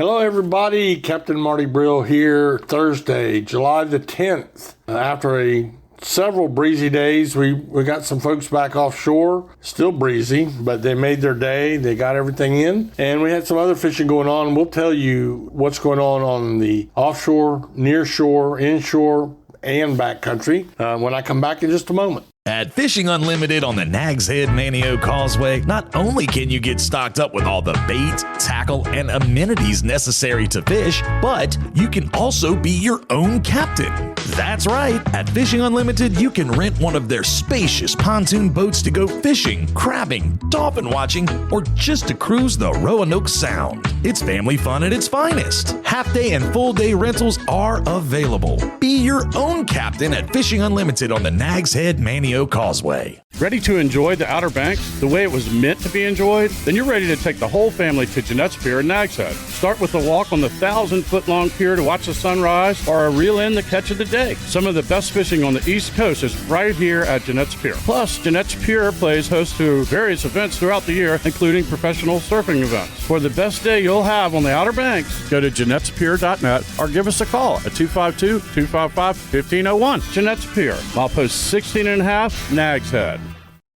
Hello, everybody. Captain Marty Brill here. Thursday, July the 10th. After several breezy days, we got some folks back offshore. Still breezy, but they made their day. They got everything in. And we had some other fishing going on. We'll tell you what's going on the offshore, near shore, inshore, and backcountry when I come back in just a moment. At Fishing Unlimited on the Nags Head Manio Causeway, not only can you get stocked up with all the bait, tackle, and amenities necessary to fish, but you can also be your own captain. That's right. At Fishing Unlimited, you can rent one of their spacious pontoon boats to go fishing, crabbing, dolphin watching, or just to cruise the Roanoke Sound. It's family fun at its finest. Half-day and full-day rentals are available. Be your own captain at Fishing Unlimited on the Nags Head Manio Causeway. Ready to enjoy the Outer Banks the way it was meant to be enjoyed? Then you're ready to take the whole family to Jeanette's Pier in Nags Head. Start with a walk on the 1,000-foot-long pier to watch the sunrise or a reel in the catch of the day. Some of the best fishing on the East Coast is right here at Jeanette's Pier. Plus, Jeanette's Pier plays host to various events throughout the year, including professional surfing events. For the best day you'll have on the Outer Banks, go to Jeanette'sPier.net or give us a call at 252-255-1501. Jeanette's Pier, milepost 16 and a half, Nags Head.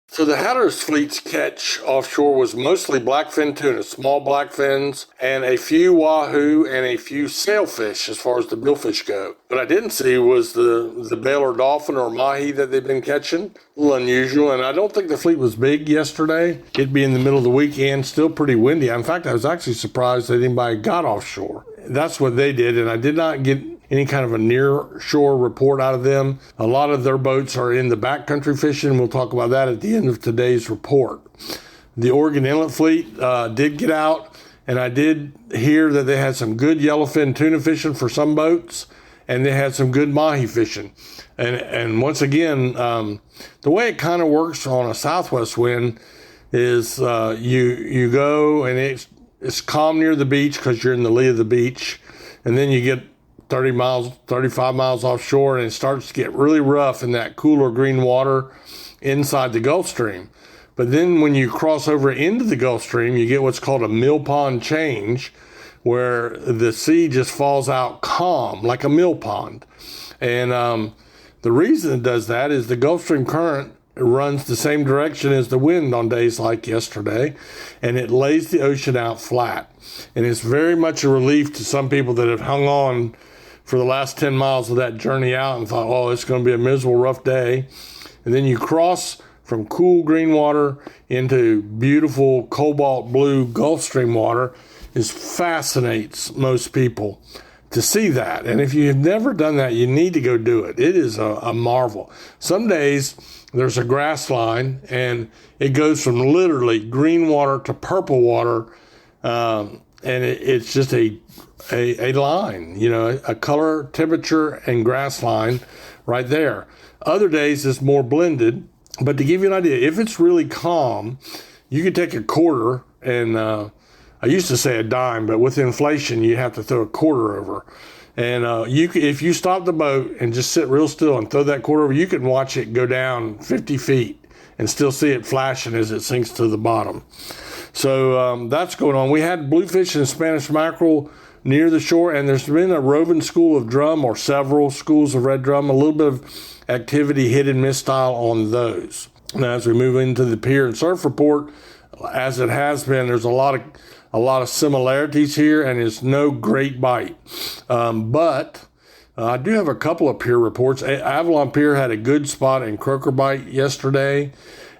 So the Hatteras fleet's catch offshore was mostly blackfin tuna, small blackfins, and a few wahoo and a few sailfish as far as the billfish go. What I didn't see was the Baylor dolphin or mahi that they've been catching. A little unusual, and I don't think the fleet was big yesterday. It'd be in the middle of the weekend, still pretty windy. In fact, I was actually surprised that anybody got offshore. That's what they did, and I did not get any kind of a near-shore report out of them. A lot of their boats are in the backcountry fishing. We'll talk about that at the end of today's report. The Oregon Inlet Fleet did get out, and I did hear that they had some good yellowfin tuna fishing for some boats, and they had some good mahi fishing. And once again, the way it kind of works on a southwest wind is you go, and it's calm near the beach because you're in the lee of the beach, and then you get 35 miles offshore, and it starts to get really rough in that cooler green water inside the Gulf Stream. But then when you cross over into the Gulf Stream, you get what's called a mill pond change, where the sea just falls out calm, like a mill pond. And the reason it does that is the Gulf Stream current runs the same direction as the wind on days like yesterday, and it lays the ocean out flat. And it's very much a relief to some people that have hung on for the last 10 miles of that journey out and thought, oh, it's going to be a miserable, rough day. And then you cross from cool green water into beautiful cobalt blue Gulf Stream water. It fascinates most people to see that. And if you've never done that, you need to go do it. It is a marvel. Some days there's a grass line, and it goes from literally green water to purple water, and it's just a line, a color, temperature, and grass line right there. Other days it's more blended, but to give you an idea, if it's really calm, you could take a quarter, and I used to say a dime, but with inflation, you have to throw a quarter over. And if you stop the boat and just sit real still and throw that quarter over, you can watch it go down 50 feet and still see it flashing as it sinks to the bottom. So that's going on. We had bluefish and Spanish mackerel near the shore, and there's been a roving school of drum, or several schools of red drum, a little bit of activity, hit and miss style on those. Now, as we move into the pier and surf report, as it has been, there's a lot of similarities here, and it's no great bite. But I do have a couple of pier reports. Avalon Pier had a good spot in croaker bite yesterday,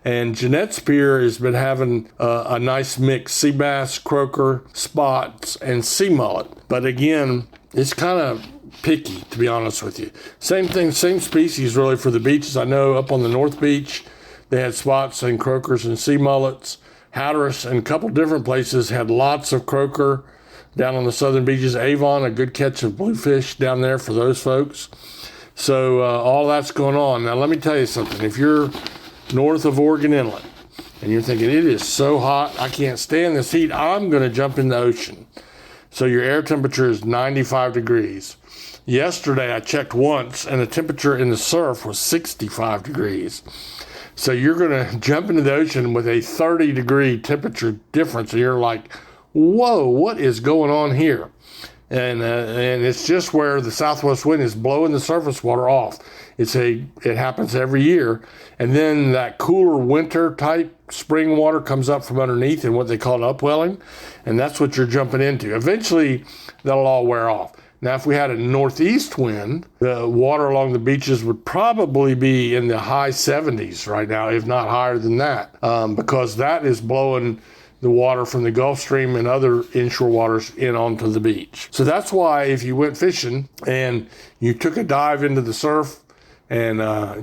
and Jeanette's Pier has been having a nice mix, sea bass, croaker, spots, and sea mullet. But again, it's kind of picky, to be honest with you. Same thing, same species really for the beaches. I know up on the North Beach, they had spots and croakers and sea mullets. Hatteras and a couple different places had lots of croaker. Down on the southern beaches, Avon, a good catch of bluefish down there for those folks. So all that's going on. Now, let me tell you something. If you're north of Oregon Inlet and you're thinking, it is so hot, I can't stand this heat, I'm going to jump in the ocean. So your air temperature is 95 degrees. Yesterday, I checked once, and the temperature in the surf was 65 degrees. So you're going to jump into the ocean with a 30-degree temperature difference, and you're like, whoa, what is going on here? And it's just where the southwest wind is blowing the surface water off. It happens every year. And then that cooler winter type spring water comes up from underneath in what they call an upwelling. And that's what you're jumping into. Eventually, that'll all wear off. Now, if we had a northeast wind, the water along the beaches would probably be in the high 70s right now, if not higher than that, because that is blowing the water from the Gulf Stream and other inshore waters in onto the beach. So that's why if you went fishing and you took a dive into the surf and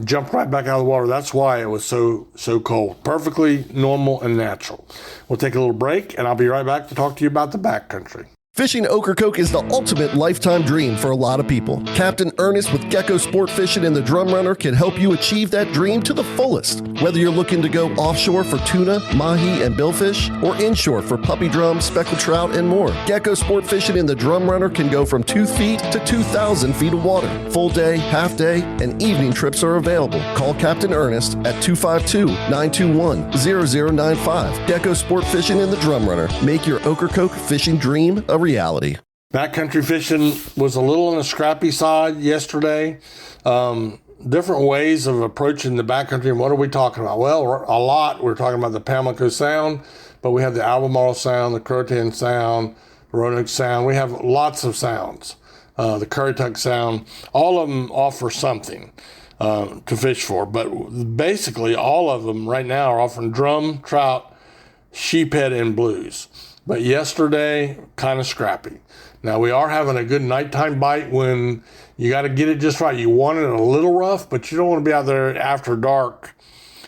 jumped right back out of the water, that's why it was so cold. Perfectly normal and natural. We'll take a little break, and I'll be right back to talk to you about the backcountry. Fishing Ocracoke is the ultimate lifetime dream for a lot of people. Captain Ernest with Gecko Sport Fishing and the Drum Runner can help you achieve that dream to the fullest. Whether you're looking to go offshore for tuna, mahi, and billfish, or inshore for puppy drum, speckled trout, and more, Gecko Sport Fishing and the Drum Runner can go from 2 feet to 2,000 feet of water. Full day, half day, and evening trips are available. Call Captain Ernest at 252-921-0095. Gecko Sport Fishing and the Drum Runner. Make your Ocracoke fishing dream a reality. Backcountry fishing was a little on the scrappy side yesterday. Different ways of approaching the backcountry. And what are we talking about? Well, a lot. We're talking about the Pamlico Sound, but we have the Albemarle Sound, the Croatan Sound, Roanoke Sound. We have lots of sounds. The Currituck Sound. All of them offer something to fish for. But basically, all of them right now are offering drum, trout, sheephead, and blues. But yesterday, kind of scrappy. Now, we are having a good nighttime bite when you got to get it just right. You want it a little rough, but you don't want to be out there after dark.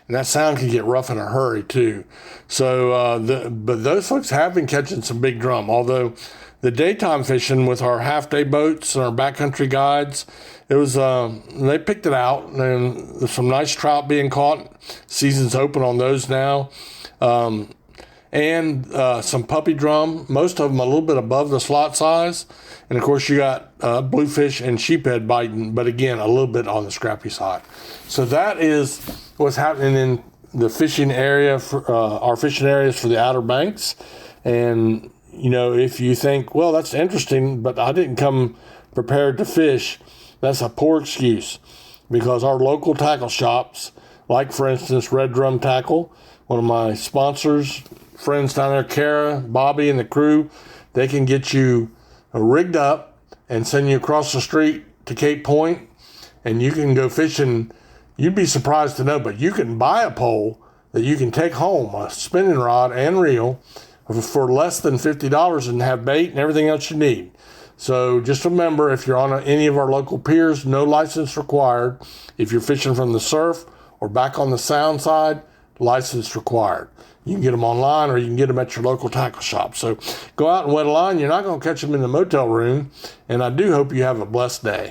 And that sound can get rough in a hurry, too. So, but those folks have been catching some big drum. Although the daytime fishing with our half-day boats and our backcountry guides, it was they picked it out. And there's some nice trout being caught. Season's open on those now. And some puppy drum, most of them a little bit above the slot size. And, of course, you got bluefish and sheephead biting, but, again, a little bit on the scrappy side. So that is what's happening in the fishing area, for our fishing areas for the Outer Banks. And, you know, if you think, well, that's interesting, but I didn't come prepared to fish, that's a poor excuse, because our local tackle shops, like, for instance, Red Drum Tackle, one of my sponsors, friends down there, Kara, Bobby, and the crew, they can get you rigged up and send you across the street to Cape Point, and you can go fishing. You'd be surprised to know, but you can buy a pole that you can take home, a spinning rod and reel, for less than $50 and have bait and everything else you need. So just remember, if you're on any of our local piers, no license required. If you're fishing from the surf or back on the sound side, license required. You can get them online or you can get them at your local tackle shop. So go out and wet a line. You're not going to catch them in the motel room. And I do hope you have a blessed day.